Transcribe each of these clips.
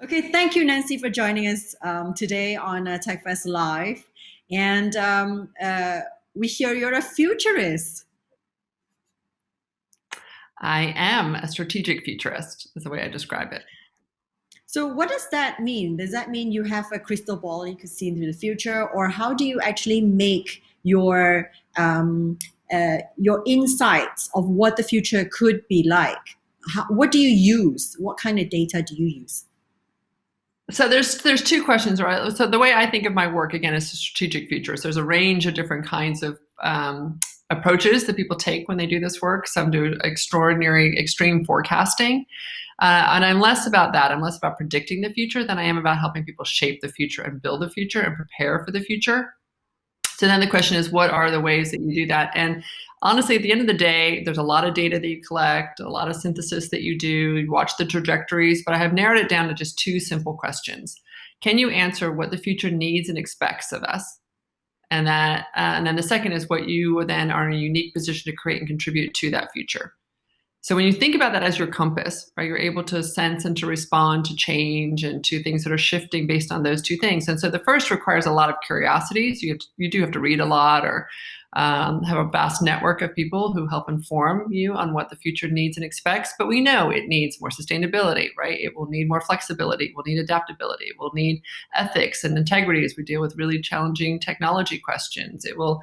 Okay, thank you, Nancy, for joining us today on TechFest Live. And we hear you're a futurist. I am a strategic futurist, is the way I describe it. So, what does that mean? Does that mean you have a crystal ball you can see into the future, or how do you actually make your insights of what the future could be like? What do you use? What kind of data do you use? So there's two questions, right? So the way I think of my work, again, is a strategic futurist. There's a range of different kinds of approaches that people take when they do this work. Some do extraordinary, extreme forecasting. And I'm less about that. I'm less about predicting the future than I am about helping people shape the future and build the future and prepare for the future. So then the question is, what are the ways that you do that? And honestly, at the end of the day, there's a lot of data that you collect, a lot of synthesis that you do, you watch the trajectories, but I have narrowed it down to just two simple questions. Can you answer what the future needs and expects of us? And then the second is what you then are in a unique position to create and contribute to that future. So when you think about that as your compass, right, you're able to sense and to respond to change and to things that are shifting based on those two things. And so the first requires a lot of curiosity. So you do have to read a lot or have a vast network of people who help inform you on what the future needs and expects. But we know it needs more sustainability, right? It will need more flexibility. It will need adaptability. It will need ethics and integrity as we deal with really challenging technology questions. It will,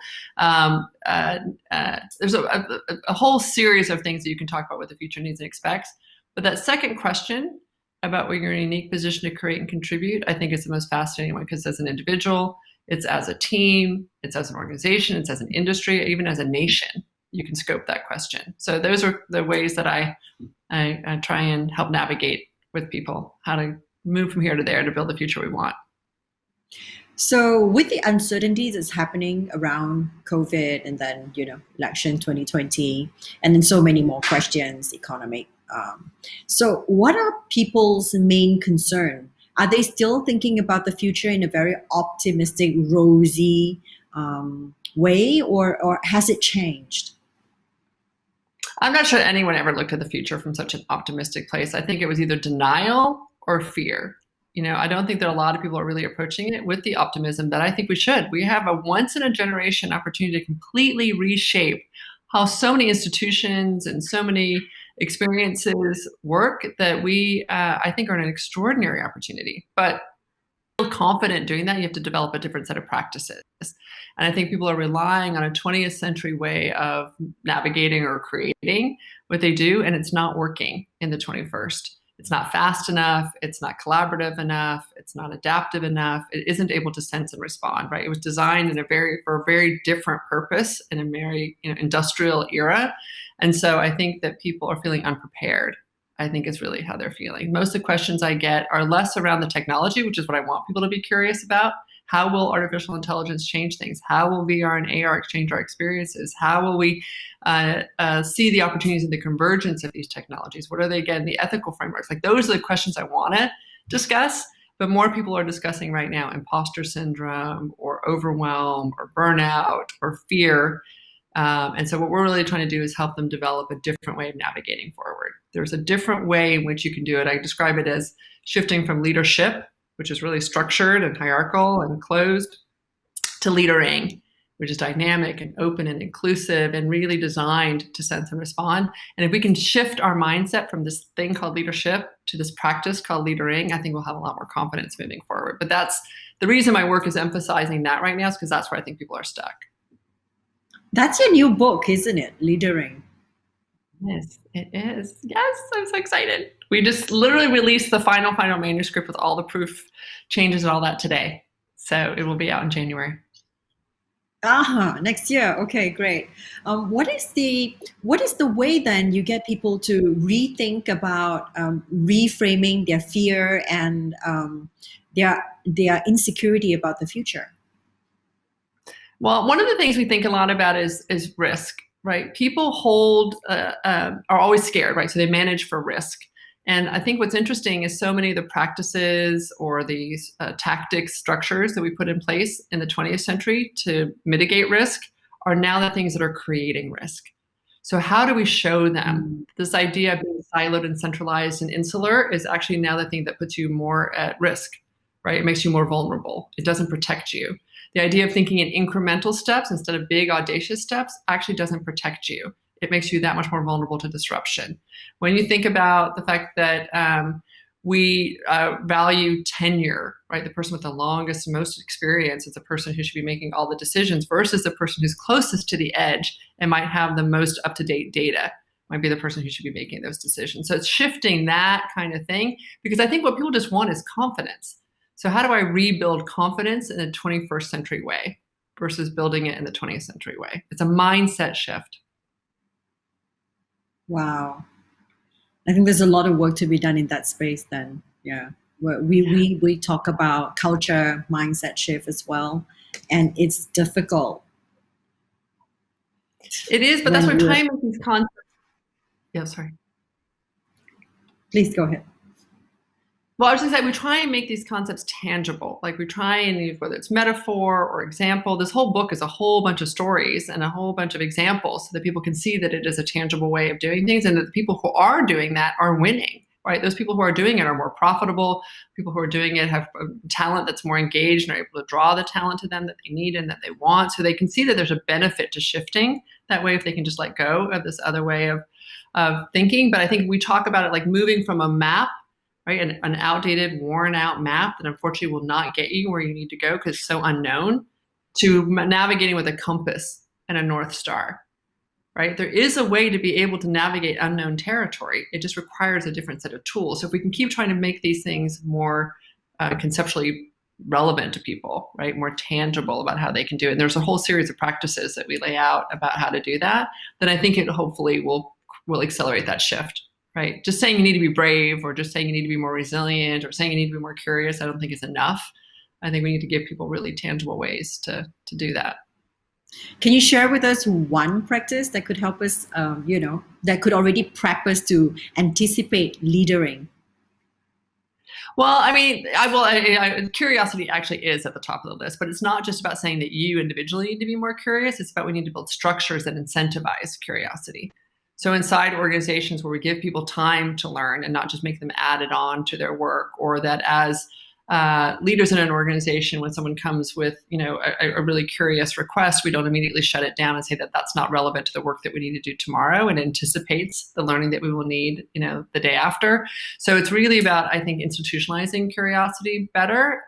there's a whole series of things that you can talk about what the future needs and expects. But that second question about where you're in a unique position to create and contribute, I think is the most fascinating one, because as an individual, it's as a team, it's as an organization, it's as an industry, even as a nation, you can scope that question. So those are the ways that I try and help navigate with people, how to move from here to there to build the future we want. So with the uncertainties that's happening around COVID and then, election 2020, and then so many more questions, economic. So what are people's main concern? Are they still thinking about the future in a very optimistic, rosy way, or has it changed? I'm not sure anyone ever looked at the future from such an optimistic place. I think it was either denial or fear. I don't think that a lot of people are really approaching it with the optimism that I think we should. We have a once in a generation opportunity to completely reshape how so many institutions and so many experiences work that we, I think, are an extraordinary opportunity. But to feel confident doing that, you have to develop a different set of practices. And I think people are relying on a 20th century way of navigating or creating what they do, and it's not working in the 21st. It's not fast enough. It's not collaborative enough. It's not adaptive enough. It isn't able to sense and respond, right? It was designed for a very different purpose in a very industrial era. And so I think that people are feeling unprepared. I think is really how they're feeling. Most of the questions I get are less around the technology, which is what I want people to be curious about. How will artificial intelligence change things? How will VR and AR exchange our experiences? How will we see the opportunities and the convergence of these technologies? What are they, again, the ethical frameworks? Like, those are the questions I want to discuss, but more people are discussing right now imposter syndrome or overwhelm or burnout or fear. And so what we're really trying to do is help them develop a different way of navigating forward. There's a different way in which you can do it. I describe it as shifting from leadership, which is really structured and hierarchical and closed, to leadering, which is dynamic and open and inclusive and really designed to sense and respond. And if we can shift our mindset from this thing called leadership to this practice called leadering, I think we'll have a lot more confidence moving forward. But that's the reason my work is emphasizing that right now, is because that's where I think people are stuck. That's your new book, isn't it? Leadering. Yes, it is. Yes, I'm so excited. We just literally released the final manuscript with all the proof changes and all that today. So it will be out in January. Next year. Okay, great. What is the way then you get people to rethink about reframing their fear and their insecurity about the future? Well, one of the things we think a lot about is risk, right? People are always scared, right? So they manage for risk. And I think what's interesting is so many of the practices or these tactics, structures that we put in place in the 20th century to mitigate risk are now the things that are creating risk. So how do we show them this idea of being siloed and centralized and insular is actually now the thing that puts you more at risk, right? It makes you more vulnerable. It doesn't protect you. The idea of thinking in incremental steps instead of big, audacious steps actually doesn't protect you. It makes you that much more vulnerable to disruption. When you think about the fact that we value tenure, right? The person with the longest, most experience is the person who should be making all the decisions versus the person who's closest to the edge and might have the most up-to-date data, might be the person who should be making those decisions. So it's shifting that kind of thing, because I think what people just want is confidence. So how do I rebuild confidence in a 21st century way versus building it in the 20th century way? It's a mindset shift. Wow. I think there's a lot of work to be done in that space then. Yeah. We talk about culture, mindset shift as well. And it's difficult. It is, but that's why time with these concepts. Yeah, sorry. Please go ahead. Well, I was going to say, we try and make these concepts tangible. Like we try and, whether it's metaphor or example, this whole book is a whole bunch of stories and a whole bunch of examples so that people can see that it is a tangible way of doing things and that the people who are doing that are winning, right? Those people who are doing it are more profitable. People who are doing it have talent that's more engaged and are able to draw the talent to them that they need and that they want. So they can see that there's a benefit to shifting that way if they can just let go of this other way of thinking. But I think we talk about it like moving from a map, right? An outdated, worn out map that unfortunately will not get you where you need to go because it's so unknown, to navigating with a compass and a North Star, right? There is a way to be able to navigate unknown territory. It just requires a different set of tools. So if we can keep trying to make these things more conceptually relevant to people, right? More tangible about how they can do it. And there's a whole series of practices that we lay out about how to do that, then I think it hopefully will accelerate that shift. Right? Just saying you need to be brave or just saying you need to be more resilient or saying you need to be more curious, I don't think is enough. I think we need to give people really tangible ways to do that. Can you share with us one practice that could help us, that could already prep us to anticipate leadering? Well, I mean, curiosity actually is at the top of the list, but it's not just about saying that you individually need to be more curious. It's about we need to build structures that incentivize curiosity. So inside organizations where we give people time to learn and not just make them add it on to their work, or that as leaders in an organization, when someone comes with a really curious request, we don't immediately shut it down and say that that's not relevant to the work that we need to do tomorrow and anticipates the learning that we will need the day after. So it's really about, I think, institutionalizing curiosity better,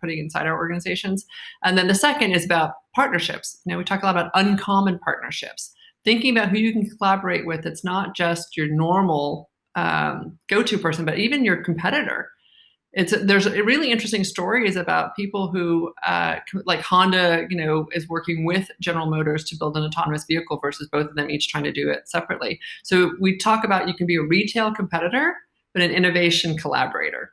putting it inside our organizations. And then the second is about partnerships. We talk a lot about uncommon partnerships. Thinking about who you can collaborate with. It's not just your normal go-to person, but even your competitor. There's a really interesting story is about people who, like Honda, is working with General Motors to build an autonomous vehicle versus both of them each trying to do it separately. So we talk about you can be a retail competitor, but an innovation collaborator,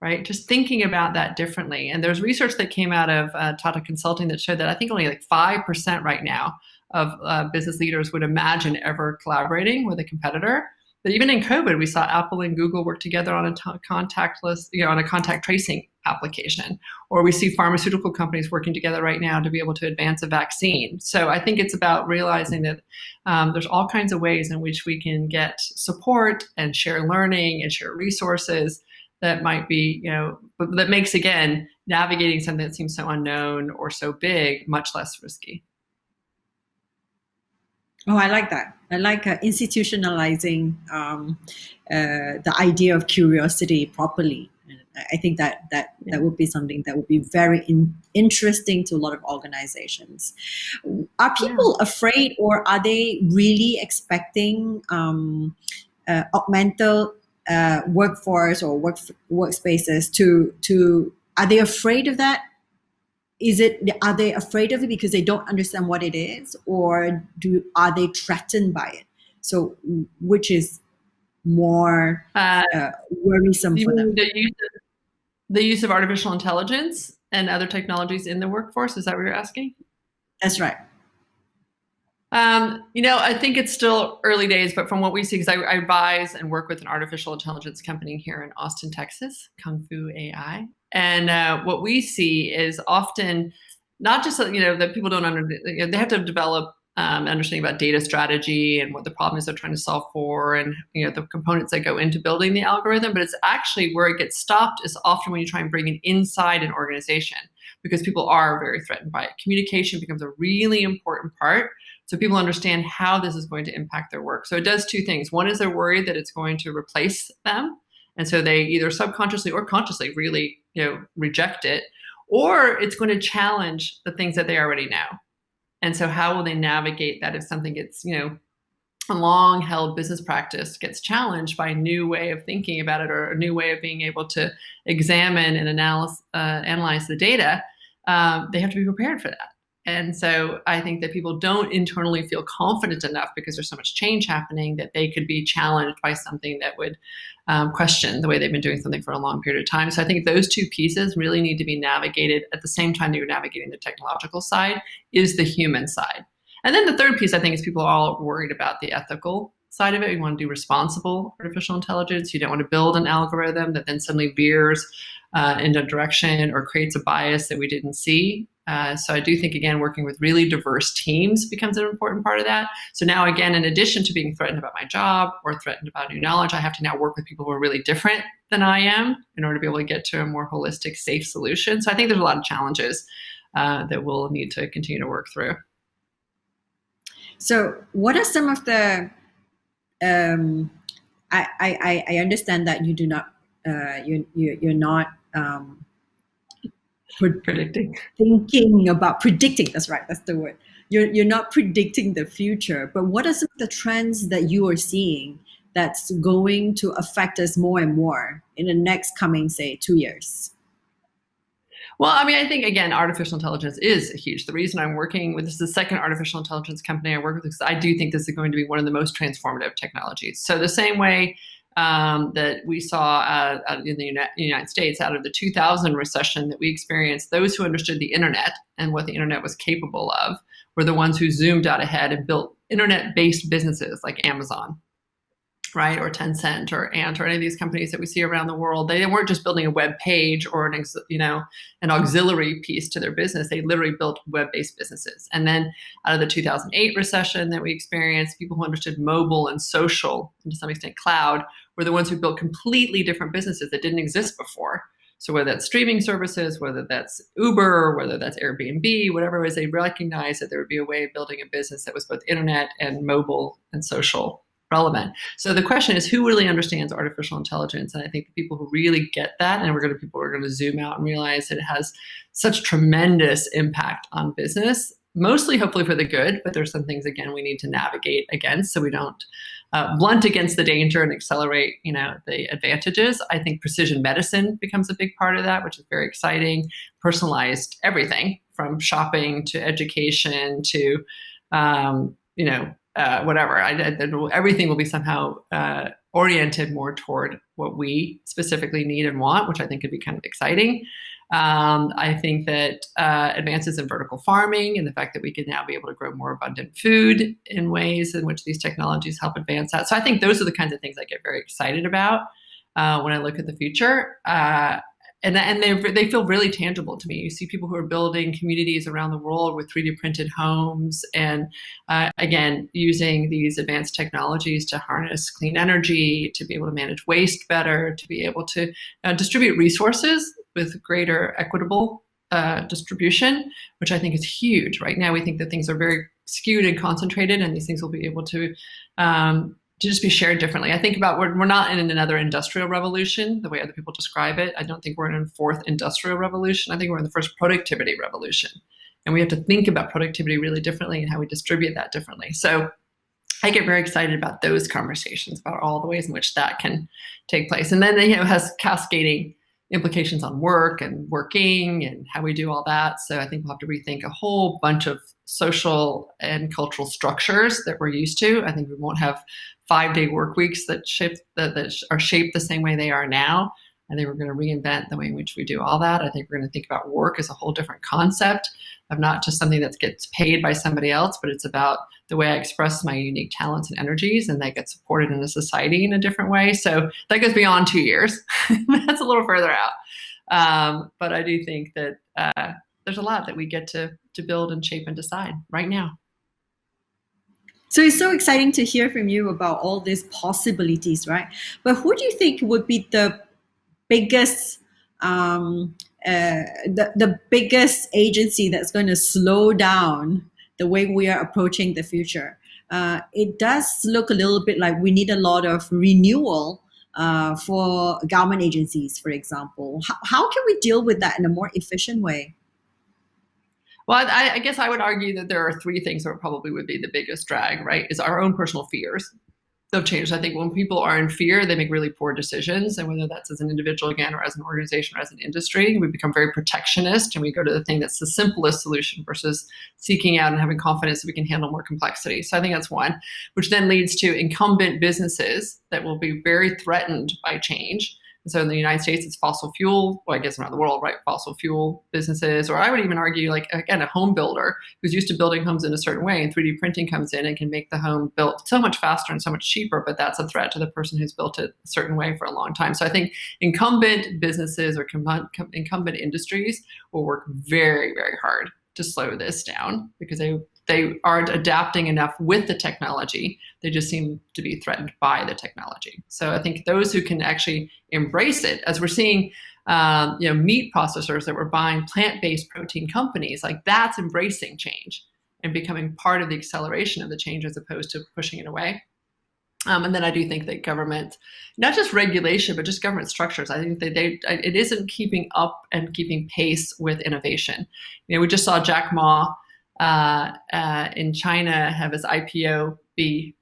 right? Just thinking about that differently. And there's research that came out of Tata Consulting that showed that I think only like 5% right now of business leaders would imagine ever collaborating with a competitor. But even in COVID, we saw Apple and Google work together on a contactless, on a contact tracing application. Or we see pharmaceutical companies working together right now to be able to advance a vaccine. So I think it's about realizing that there's all kinds of ways in which we can get support and share learning and share resources that might be, but that makes, again, navigating something that seems so unknown or so big much less risky. Oh, I like that. I like institutionalizing the idea of curiosity properly. I think that would be something that would be very interesting to a lot of organizations. Are people afraid, or are they really expecting augmented workforce or workspaces to? Are they afraid of that? Are they afraid of it because they don't understand what it is, or are they threatened by it? So which is more worrisome for them? The use of artificial intelligence and other technologies in the workforce, is that what you're asking? That's right. I think it's still early days, but from what we see, because I advise and work with an artificial intelligence company here in Austin, Texas, Kung Fu AI. And what we see is often not just, that people don't understand, they have to develop understanding about data strategy and what the problems they're trying to solve for, and the components that go into building the algorithm. But it's actually where it gets stopped is often when you try and bring it inside an organization, because people are very threatened by it. Communication becomes a really important part, so people understand how this is going to impact their work. So it does two things. One is they're worried that it's going to replace them, and so they either subconsciously or consciously really reject it, or it's going to challenge the things that they already know. And so how will they navigate that if something gets, a long held business practice gets challenged by a new way of thinking about it, or a new way of being able to examine and analyze the data? They have to be prepared for that. And so I think that people don't internally feel confident enough, because there's so much change happening, that they could be challenged by something that would question the way they've been doing something for a long period of time. So I think those two pieces really need to be navigated at the same time that you're navigating the technological side, is the human side. And then the third piece, I think, is people are all worried about the ethical side of it. You want to do responsible artificial intelligence. You don't want to build an algorithm that then suddenly veers in a direction or creates a bias that we didn't see. So I do think, again, working with really diverse teams becomes an important part of that. So now, again, in addition to being threatened about my job or threatened about new knowledge, I have to now work with people who are really different than I am in order to be able to get to a more holistic, safe solution. So I think there's a lot of challenges that we'll need to continue to work through. So what are some of the, I understand that you do not, you're not predicting, that's right, that's the word. You're not predicting the future, but what are some of the trends that you are seeing that's going to affect us more and more in the next coming, say, 2 years? Well, I mean, I think, again, artificial intelligence is huge. The reason I'm working with, this is the second artificial intelligence company I work with, because I do think this is going to be one of the most transformative technologies. So the same way that we saw in the United States out of the 2000 recession that we experienced, those who understood the internet and what the internet was capable of were the ones who zoomed out ahead and built internet-based businesses like Amazon, right, or Tencent or Ant or any of these companies that we see around the world. They weren't just building a web page or an auxiliary piece to their business. They literally built web-based businesses. And then out of the 2008 recession that we experienced, people who understood mobile and social, and to some extent cloud, were the ones who built completely different businesses that didn't exist before. So whether that's streaming services, whether that's Uber, whether that's Airbnb, whatever it was, they recognized that there would be a way of building a business that was both internet and mobile and social relevant. So the question is, who really understands artificial intelligence? And I think the people who really get that, and people are going to zoom out and realize that it has such tremendous impact on business, mostly hopefully for the good, but there's some things, again, we need to navigate against so we don't blunt against the danger and accelerate, the advantages. I think precision medicine becomes a big part of that, which is very exciting. Personalized everything from shopping to education to, whatever. Everything will be somehow oriented more toward what we specifically need and want, which I think could be kind of exciting. I think that advances in vertical farming and the fact that we can now be able to grow more abundant food in ways in which these technologies help advance that. So I think those are the kinds of things I get very excited about when I look at the future. And they feel really tangible to me. You see people who are building communities around the world with 3D printed homes and, again, using these advanced technologies to harness clean energy, to be able to manage waste better, to be able to distribute resources with greater equitable distribution, which I think is huge. Right now, we think that things are very skewed and concentrated, and these things will be able to just be shared differently. I think about we're not in another industrial revolution, the way other people describe it. I don't think we're in a fourth industrial revolution. I think we're in the first productivity revolution. And we have to think about productivity really differently and how we distribute that differently. So I get very excited about those conversations, about all the ways in which that can take place. And then it has cascading implications on work and working and how we do all that. So I think we'll have to rethink a whole bunch of social and cultural structures that we're used to. I think we won't have 5-day work weeks that are shaped the same way they are now. I think we're going to reinvent the way in which we do all that. I think we're going to think about work as a whole different concept of not just something that gets paid by somebody else, but it's about the way I express my unique talents and energies, and that gets supported in a society in a different way. So that goes beyond 2 years. That's a little further out. But I do think that there's a lot that we get to build and shape and decide right now. So it's so exciting to hear from you about all these possibilities, right? But who do you think would be the biggest the biggest agency that's going to slow down the way we are approaching the future? It does look a little bit like we need a lot of renewal for government agencies, for example. How can we deal with that in a more efficient way? Well, I guess I would argue that there are three things that probably would be the biggest drag, right? Is our own personal fears of change. I think when people are in fear, they make really poor decisions. And whether that's as an individual, again, or as an organization or as an industry, we become very protectionist and we go to the thing that's the simplest solution versus seeking out and having confidence that we can handle more complexity. So I think that's one, which then leads to incumbent businesses that will be very threatened by change. And so in the United States, it's fossil fuel, well, I guess around the world, right? Fossil fuel businesses, or I would even argue, like, again, a home builder who's used to building homes in a certain way, and 3D printing comes in and can make the home built so much faster and so much cheaper, but that's a threat to the person who's built it a certain way for a long time. So I think incumbent businesses or incumbent industries will work very, very hard to slow this down because they aren't adapting enough with the technology. They just seem to be threatened by the technology. So I think those who can actually embrace it, as we're seeing, meat processors that were buying plant-based protein companies, like that's embracing change and becoming part of the acceleration of the change as opposed to pushing it away. And then I do think that government, not just regulation, but just government structures, I think that it isn't keeping up and keeping pace with innovation. We just saw Jack Ma in China have his IPO be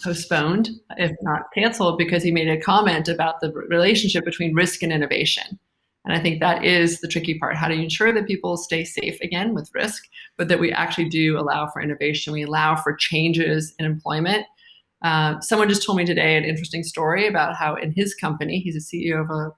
postponed, if not canceled, because he made a comment about the relationship between risk and innovation. And I think that is the tricky part. How do you ensure that people stay safe, again, with risk, but that we actually do allow for innovation, we allow for changes in employment? Someone just told me today an interesting story about how in his company, he's a CEO of a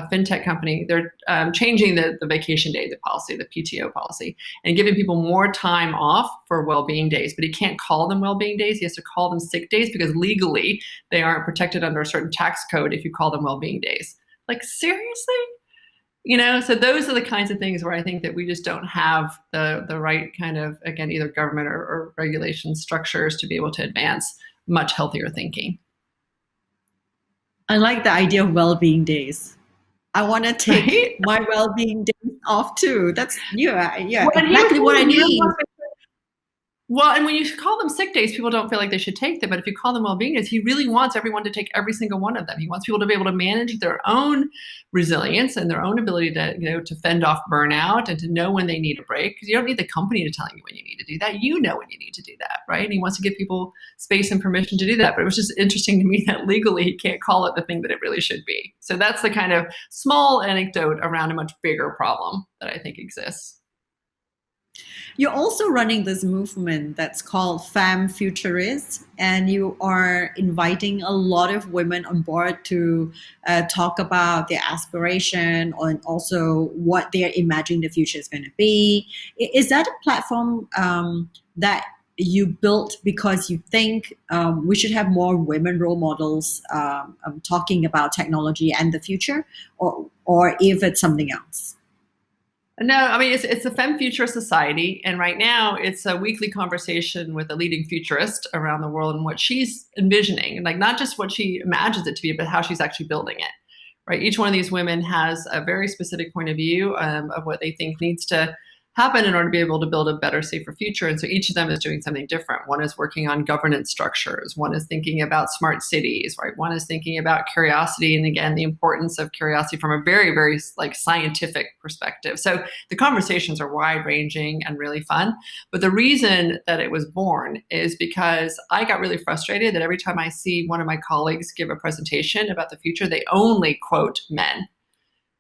fintech company, they're changing the vacation day, the policy, the PTO policy, and giving people more time off for well-being days. But he can't call them well-being days. He has to call them sick days because legally they aren't protected under a certain tax code if you call them well-being days. Like, seriously? So those are the kinds of things where I think that we just don't have the right kind of, again, either government or regulation structures to be able to advance much healthier thinking. I like the idea of well-being days. I want to take Right? my well-being days off too. That's Well, exactly what I need. Well, and when you call them sick days, people don't feel like they should take them. But if you call them well-being days, he really wants everyone to take every single one of them. He wants people to be able to manage their own resilience and their own ability to, to fend off burnout and to know when they need a break. Because you don't need the company to tell you when you need to do that. You know when you need to do that, right? And he wants to give people space and permission to do that. But it was just interesting to me that legally he can't call it the thing that it really should be. So that's the kind of small anecdote around a much bigger problem that I think exists. You're also running this movement that's called Femme Futurists, and you are inviting a lot of women on board to talk about their aspiration and also what they're imagining the future is going to be. Is that a platform that you built because you think we should have more women role models talking about technology and the future, or if it's something else? No, I mean, it's a Femme Futurist Society, and right now it's a weekly conversation with a leading futurist around the world and what she's envisioning, like not just what she imagines it to be, but how she's actually building it, right? Each one of these women has a very specific point of view of what they think needs to happen in order to be able to build a better, safer future. And so each of them is doing something different. One is working on governance structures. One is thinking about smart cities, right? One is thinking about curiosity. And again, the importance of curiosity from a very, very scientific perspective. So the conversations are wide ranging and really fun. But the reason that it was born is because I got really frustrated that every time I see one of my colleagues give a presentation about the future, they only quote men.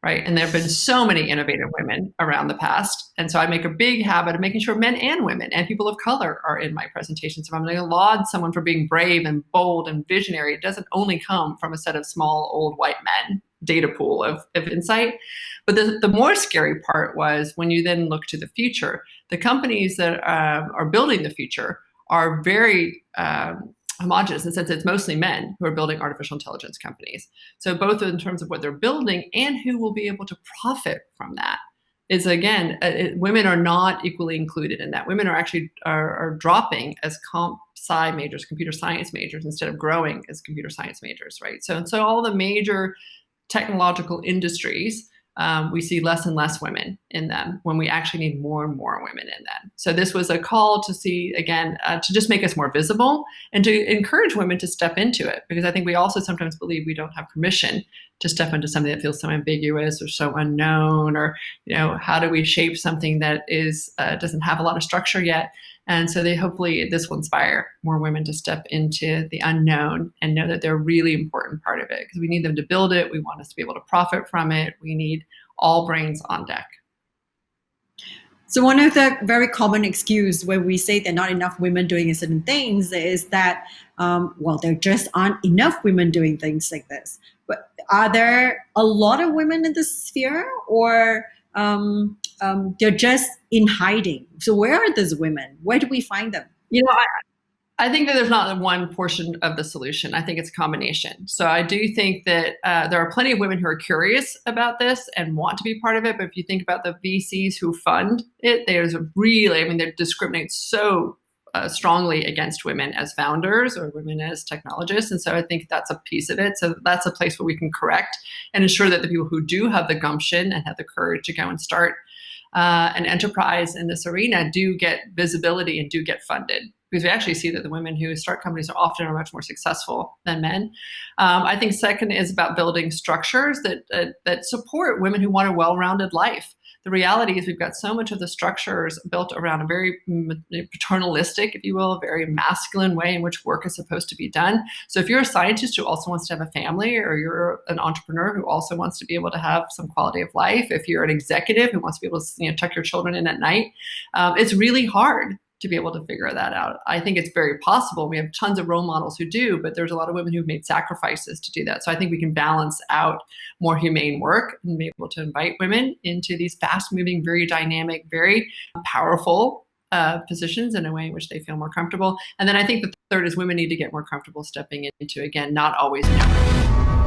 Right. And there have been so many innovative women around the past. And so I make a big habit of making sure men and women and people of color are in my presentations. If I'm going to laud someone for being brave and bold and visionary, it doesn't only come from a set of small old white men data pool of insight. But the more scary part was when you then look to the future, the companies that are building the future are very homogenous in the sense that it's mostly men who are building artificial intelligence companies. So both in terms of what they're building and who will be able to profit from that. is, again, women are not equally included in that. Women are actually are dropping as comp sci majors, computer science majors, instead of growing as computer science majors, right? So all the major technological industries, we see less and less women in them when we actually need more and more women in them. So this was a call to see, again, to just make us more visible and to encourage women to step into it, because I think we also sometimes believe we don't have permission to step into something that feels so ambiguous or so unknown, or, you know, how do we shape something that is doesn't have a lot of structure yet. And so hopefully this will inspire more women to step into the unknown and know that they're a really important part of it, because we need them to build it. We want us to be able to profit from it. We need all brains on deck. So one of the very common excuse when we say there are not enough women doing certain things is that, there just aren't enough women doing things like this. But are there a lot of women in this sphere, or they're just in hiding? So where are those women? Where do we find them? You know, I think that there's not one portion of the solution. I think it's a combination. So I do think that there are plenty of women who are curious about this and want to be part of it. But if you think about the VCs who fund it, they discriminate so strongly against women as founders or women as technologists. And so I think that's a piece of it. So that's a place where we can correct and ensure that the people who do have the gumption and have the courage to go and start an enterprise in this arena do get visibility and do get funded. Because we actually see that the women who start companies are much more successful than men. I think second is about building structures that support women who want a well-rounded life. The reality is we've got so much of the structures built around a very paternalistic, if you will, very masculine way in which work is supposed to be done. So if you're a scientist who also wants to have a family, or you're an entrepreneur who also wants to be able to have some quality of life, if you're an executive who wants to be able to tuck your children in at night, it's really hard to be able to figure that out. I think it's very possible. We have tons of role models who do, but there's a lot of women who've made sacrifices to do that. So I think we can balance out more humane work and be able to invite women into these fast-moving, very dynamic, very powerful positions in a way in which they feel more comfortable. And then I think the third is women need to get more comfortable stepping into, again, not always knowing.